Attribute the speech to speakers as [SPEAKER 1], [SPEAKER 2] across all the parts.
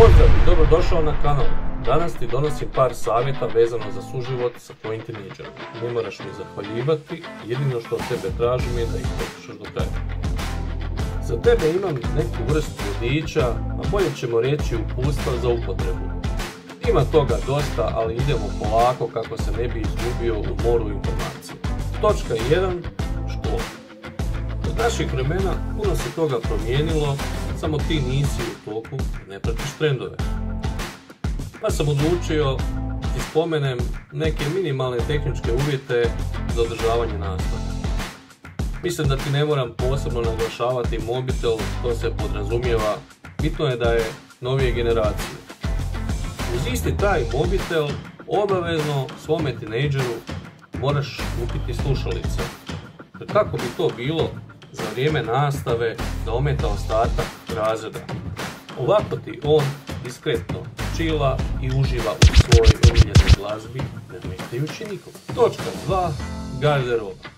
[SPEAKER 1] Pozdrav i dobrodošao na kanal. Danas ti donosim par savjeta vezano za suživot sa tvojim tinejdžerom. Ne moraš mi zahvaljivati, jedino što od tebe tražim je da ih poslušaš do kraja. Za tebe imam neku vrstu vodiča, a bolje ćemo reći uputstva za upotrebu. Ima toga dosta, ali idemo polako kako se ne bi izgubio u moru informacije. Točka 1. Škola. Od naših vremena puno se toga promijenilo, samo ti nisi u toku, ne pratiš trendove. Pa sam odlučio ti spomenem neke minimalne tehničke uvjete za održavanje nastave. Mislim da ti ne moram posebno naglašavati mobitel, to se podrazumijeva, bitno je da je novije generacije. Uz isti taj mobitel obavezno svome tinejdžeru moraš kupiti slušalice. Kako bi to bilo za vrijeme nastave da ometa ostatak razreda? Ovako ti on diskretno čila i uživa u svojoj omiljenoj glazbi, ne ometajući nikog. Točka 2. Garderoba.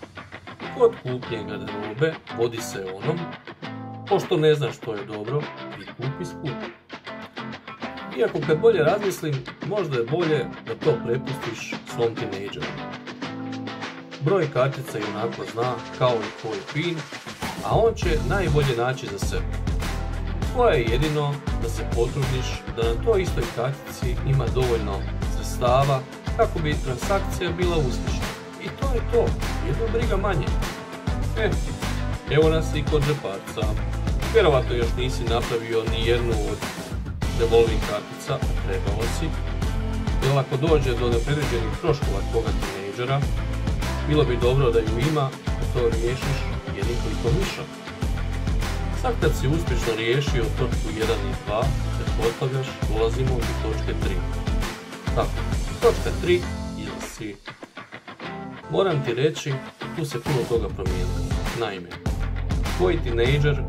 [SPEAKER 1] Kod kupnje garderobe vodi se onom, pošto ne znaš što je dobro, i kupi skupo. Iako kad bolje razmislim, možda je bolje da to prepustiš svom tinejdžeru. Broj kartice ionako zna kao i tvoj PIN, a on će najbolje naći za sebe. Tvoje je jedino da se potrudiš da na toj istoj kartici ima dovoljno sredstava kako bi transakcija bila uspješna. I to je to, jedna briga manje. Evo nas i kod džeparca. Vjerovatno još nisi napravio ni jednu od revolving kartica, a trebalo si. Jer ako dođe do nepredviđenih troškova tvoga tinejdžera, bilo bi dobro da ju ima, da to riješiš jednim klikom miša. Sad kad si uspješno riješio točku 1 i 2, pretpostavljaš, dolazimo do točke 3. Tako, točka 3 izlasi. Moram ti reći, tu se puno toga promijenilo. Naime, tvoj tinejdžer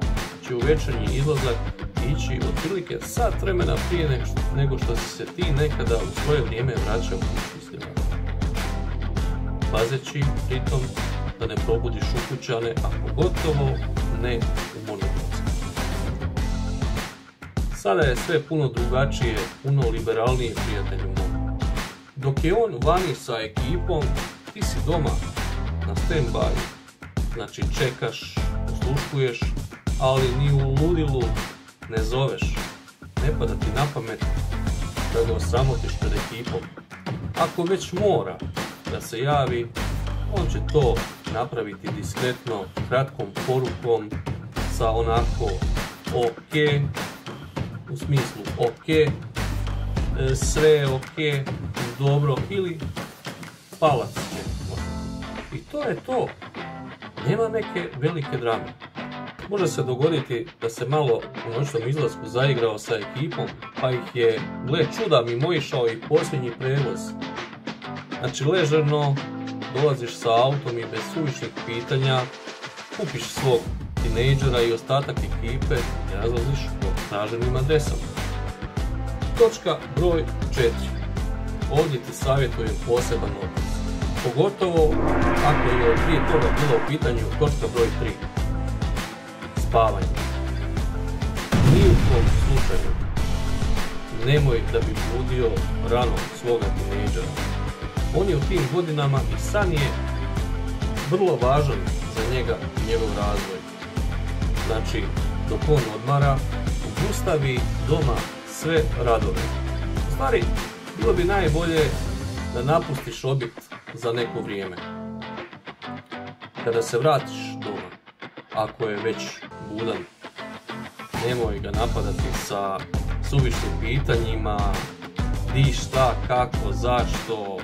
[SPEAKER 1] će u večernji izlazak ići otprilike sat vremena prije nego što si se ti nekada u svoje vrijeme vraćao kući iz grada. Pazeći pritom da ne probudiš ukućane, a pogotovo ne u monotonsku. Sada je sve puno drugačije, puno liberalnije, prijatelju moj. Dok je on vani sa ekipom, ti si doma na stand-by. Znači čekaš, osluškuješ, ali ni u ludilu ne zoveš. Ne pada ti na pamet da ga osramotiš pred ekipom. Ako već mora da se javi, on će to napraviti diskretno, kratkom porukom sa onako ok, u smislu ok, sve je ok, dobro ili palac će. I to je to. Nema neke velike drame. Može se dogoditi da se malo u noćnom izlasku zaigrao sa ekipom, pa ih je, gle čuda, mimoišao i posljednji prevoz. Znači ležerno dolaziš sa autom i bez suvišnih pitanja, kupiš svog tinejdžera i ostatak ekipe i razlaziš po traženim adresama. Točka broj 4. Ovdje ti savjetujem poseban opis. Pogotovo ako je od prije toga bilo u pitanju točka broj 3. Spavanje. Ni u kom slučaju nemoj da bi budio rano svoga tinejdžera. On je u tim godinama i san je vrlo važan za njega i njegov razvoj. Znači, dok on odmara, obustavi doma sve radove. U stvari, bilo bi najbolje da napustiš objekt za neko vrijeme. Kada se vratiš doma, ako je već budan, nemoj ga napadati sa suvišnim pitanjima, di, šta, kako, zašto.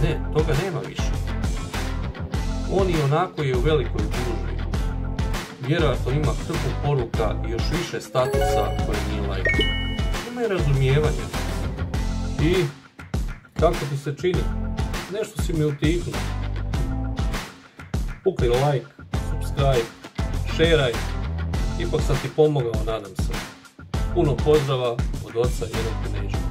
[SPEAKER 1] Ne, toga nema više. On i onako je u velikoj gužvi. Vjerojatno ima hrpu poruka i još više statusa koje nije lajkao. Ima i razumijevanja. I kako ti se čini? Nešto si mi utihnuo. Pukli like, subscribe, šeraj. Ipak sam ti pomogao, nadam se. Puno pozdrava od oca jednog tinejdžera.